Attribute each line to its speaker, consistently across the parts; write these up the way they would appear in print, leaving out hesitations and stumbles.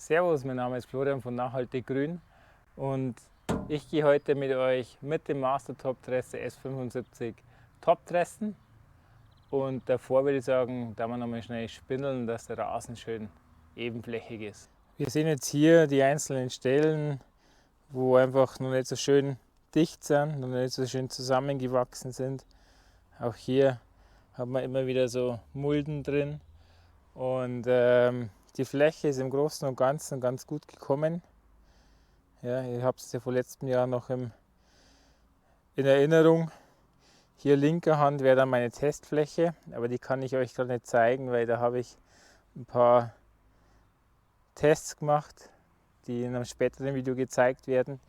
Speaker 1: Servus, mein Name ist Florian von Nachhaltig Grün und ich gehe heute mit euch mit dem Master Topdresser S75 Topdressen und davor würde ich sagen, da wir nochmal schnell spindeln, dass der Rasen schön ebenflächig ist. Wir sehen jetzt hier die einzelnen Stellen, wo einfach noch nicht so schön dicht sind, noch nicht so schön zusammengewachsen sind. Auch hier hat man immer wieder so Mulden drin und die Fläche ist im Großen und Ganzen ganz gut gekommen. Ja, ihr habt es ja vor letztem Jahr noch in Erinnerung. Hier linker Hand wäre dann meine Testfläche, aber die kann ich euch gerade nicht zeigen, weil da habe ich ein paar Tests gemacht, die in einem späteren Video gezeigt werden.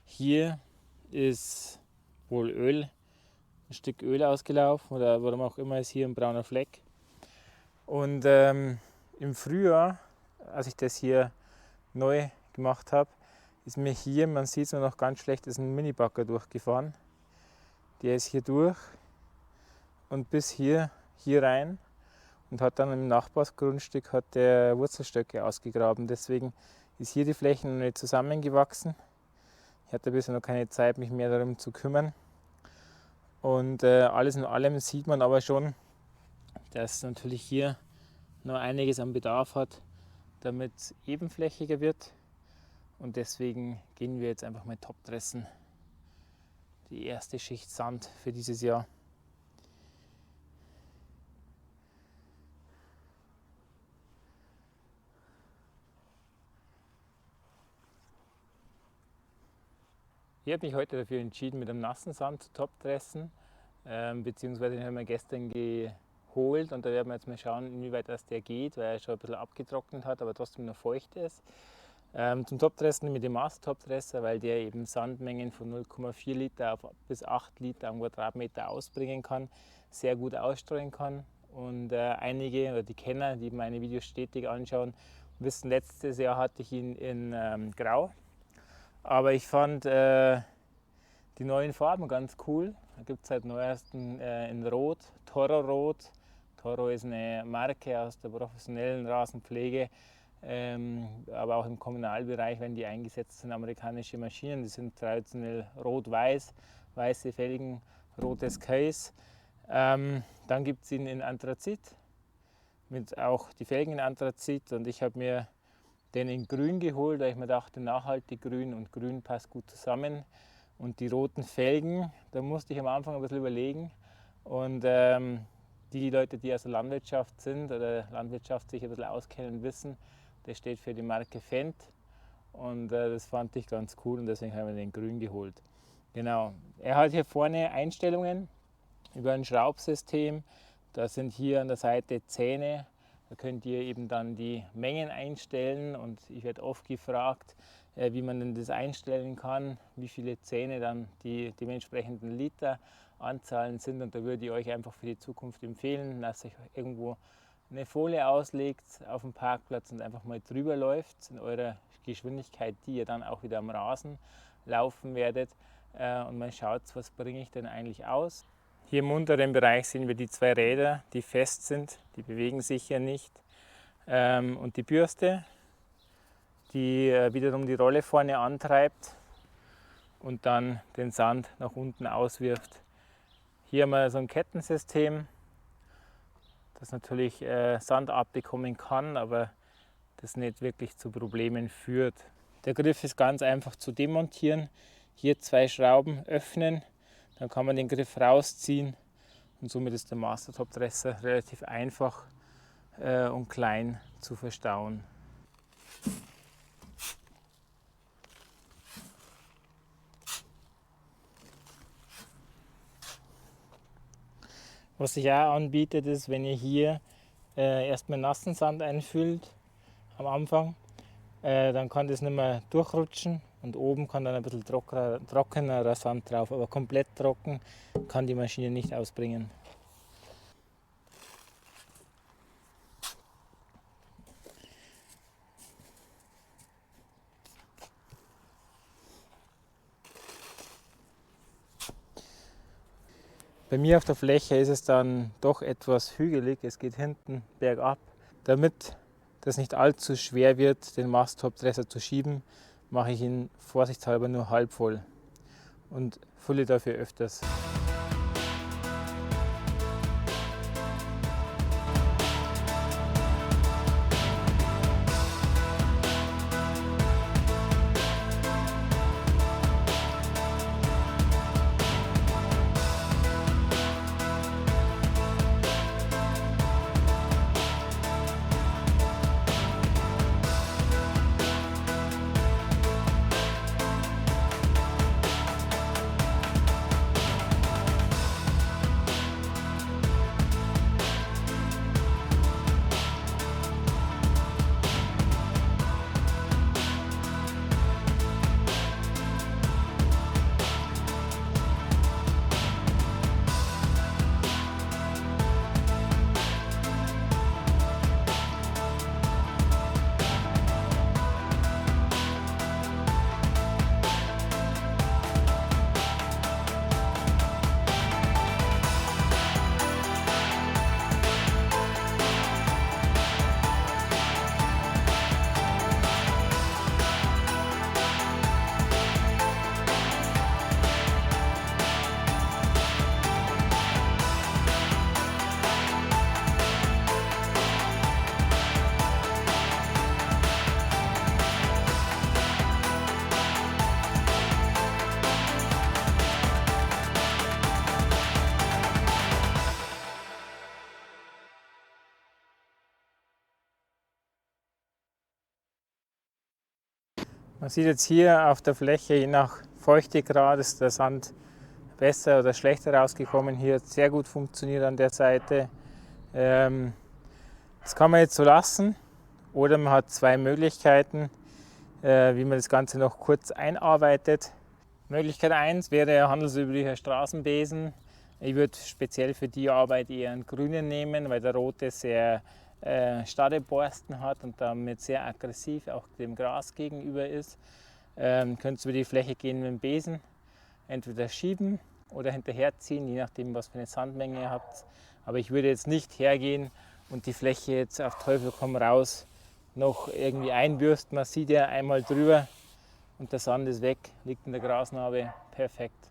Speaker 1: Hier ist wohl Öl, ein Stück Öl ausgelaufen oder warum auch immer ist hier ein brauner Fleck. Und im Frühjahr, als ich das hier neu gemacht habe, ist mir hier, man sieht es nur noch ganz schlecht, ist ein Mini-Bagger durchgefahren. Der ist hier durch und bis hier rein und hat dann im Nachbarsgrundstück hat der Wurzelstöcke ausgegraben. Deswegen ist hier die Fläche noch nicht zusammengewachsen. Ich hatte bisher noch keine Zeit, mich mehr darum zu kümmern. Und alles in allem sieht man aber schon, dass natürlich hier noch einiges an Bedarf hat, damit es ebenflächiger wird. Und deswegen gehen wir jetzt einfach mal Topdressen. Die erste Schicht Sand für dieses Jahr. Ich habe mich heute dafür entschieden, mit einem nassen Sand zu topdressen, beziehungsweise den haben wir gestern geholt und da werden wir jetzt mal schauen, inwieweit das der geht, weil er schon ein bisschen abgetrocknet hat, aber trotzdem noch feucht ist. Zum Topdressen mit dem Master Topdresser, weil der eben Sandmengen von 0,4 Liter bis 8 Liter am Quadratmeter ausbringen kann, sehr gut ausstreuen kann. Und einige oder die Kenner, die meine Videos stetig anschauen, wissen, letztes Jahr hatte ich ihn in Grau. Aber ich fand die neuen Farben ganz cool. Da gibt es seit neuestem in Rot, Toro Rot. Toro ist eine Marke aus der professionellen Rasenpflege. Aber auch im Kommunalbereich werden die eingesetzt, sind amerikanische Maschinen, die sind traditionell rot-weiß, weiße Felgen, rotes Case. Dann gibt es ihn in Anthrazit, mit auch die Felgen in Anthrazit und ich habe mir den in grün geholt, weil ich mir dachte, nachhaltig grün und grün passt gut zusammen. Und die roten Felgen, da musste ich am Anfang ein bisschen überlegen und die Leute, die aus der Landwirtschaft sind oder Landwirtschaft sich ein bisschen auskennen, wissen, das steht für die Marke Fendt und das fand ich ganz cool und deswegen haben wir den grün geholt. Genau, er hat hier vorne Einstellungen über ein Schraubsystem. Da sind hier an der Seite Zähne. Da könnt ihr eben dann die Mengen einstellen und ich werde oft gefragt, wie man denn das einstellen kann, wie viele Zähne dann die dementsprechenden Literanzahlen sind und da würde ich euch einfach für die Zukunft empfehlen, dass ihr irgendwo eine Folie auslegt auf dem Parkplatz und einfach mal drüber läuft in eurer Geschwindigkeit, die ihr dann auch wieder am Rasen laufen werdet und mal schaut, was bringe ich denn eigentlich aus. Hier im unteren Bereich sehen wir die zwei Räder, die fest sind, die bewegen sich ja nicht und die Bürste, die wiederum die Rolle vorne antreibt und dann den Sand nach unten auswirft. Hier haben wir so ein Kettensystem, das natürlich Sand abbekommen kann, aber das nicht wirklich zu Problemen führt. Der Griff ist ganz einfach zu demontieren. Hier zwei Schrauben öffnen, dann kann man den Griff rausziehen und somit ist der Master Topdresser relativ einfach und klein zu verstauen. Was sich auch anbietet, ist, wenn ihr hier erstmal nassen Sand einfüllt am Anfang, dann kann das nicht mehr durchrutschen und oben kann dann ein bisschen trockenerer Sand drauf, aber komplett trocken kann die Maschine nicht ausbringen. Bei mir auf der Fläche ist es dann doch etwas hügelig, es geht hinten bergab. Damit das nicht allzu schwer wird, den Mast-Topdresser zu schieben, mache ich ihn vorsichtshalber nur halb voll und fülle dafür öfters. Man sieht jetzt hier auf der Fläche, je nach Feuchtegrad ist der Sand besser oder schlechter rausgekommen. Hier hat sehr gut funktioniert an der Seite. Das kann man jetzt so lassen oder man hat zwei Möglichkeiten, wie man das Ganze noch kurz einarbeitet. Möglichkeit 1 wäre handelsüblicher Straßenbesen. Ich würde speziell für die Arbeit eher einen grünen nehmen, weil der rote sehr starre Borsten hat und damit sehr aggressiv auch dem Gras gegenüber ist. Könnt ihr über die Fläche gehen mit dem Besen, entweder schieben oder hinterherziehen, je nachdem was für eine Sandmenge ihr habt. Aber ich würde jetzt nicht hergehen und die Fläche jetzt auf Teufel komm raus noch irgendwie einbürsten. Man sieht ja einmal drüber und der Sand ist weg, liegt in der Grasnarbe, perfekt.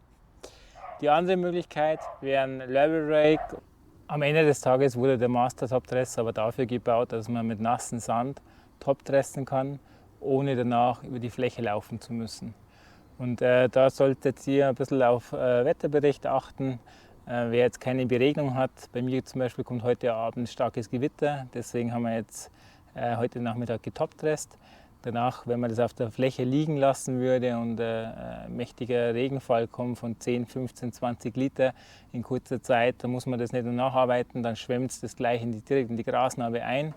Speaker 1: Die andere Möglichkeit wäre ein Level Rake. Am Ende des Tages wurde der Master Topdresser aber dafür gebaut, dass man mit nassem Sand topdressen kann, ohne danach über die Fläche laufen zu müssen. Und da solltet ihr ein bisschen auf Wetterbericht achten. Wer jetzt keine Beregnung hat, bei mir zum Beispiel kommt heute Abend starkes Gewitter, deswegen haben wir jetzt heute Nachmittag getopdresst. Danach, wenn man das auf der Fläche liegen lassen würde und ein mächtiger Regenfall kommt von 10, 15, 20 Liter in kurzer Zeit, dann muss man das nicht nur nacharbeiten, dann schwemmt es das gleich direkt in die Grasnarbe ein.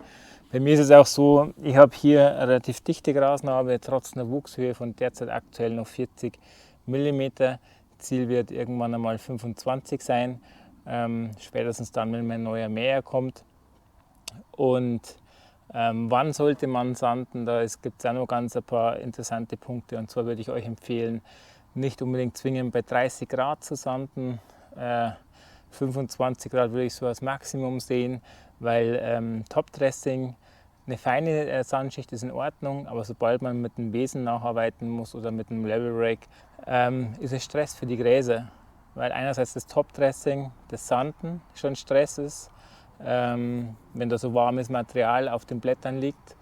Speaker 1: Bei mir ist es auch so, ich habe hier eine relativ dichte Grasnarbe, trotz einer Wuchshöhe von derzeit aktuell noch 40 mm. Ziel wird irgendwann einmal 25 sein, spätestens dann, wenn mein neuer Mäher kommt. Und wann sollte man sanden? Da gibt es auch noch ein paar interessante Punkte. Und zwar würde ich euch empfehlen, nicht unbedingt zwingend bei 30 Grad zu sanden. 25 Grad würde ich so als Maximum sehen, weil Topdressing, eine feine Sandschicht ist in Ordnung, aber sobald man mit dem Besen nacharbeiten muss oder mit dem Level Rake, ist es Stress für die Gräser. Weil einerseits das Topdressing, das Sanden schon Stress ist, wenn da so warmes Material auf den Blättern liegt.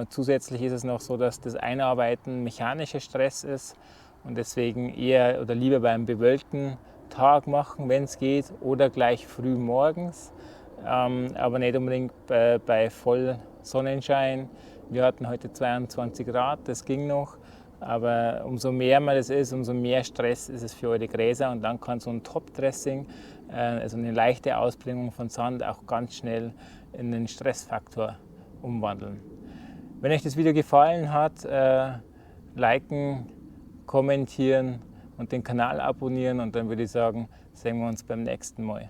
Speaker 1: Zusätzlich ist es noch so, dass das Einarbeiten mechanischer Stress ist und deswegen eher oder lieber beim bewölkten Tag machen, wenn es geht, oder gleich früh morgens, aber nicht unbedingt bei voll Sonnenschein. Wir hatten heute 22 Grad, das ging noch, aber umso mehr man das ist, umso mehr Stress ist es für eure Gräser und dann kann so ein Topdressing, also eine leichte Ausbringung von Sand, auch ganz schnell in einen Stressfaktor umwandeln. Wenn euch das Video gefallen hat, liken, kommentieren und den Kanal abonnieren und dann würde ich sagen, sehen wir uns beim nächsten Mal.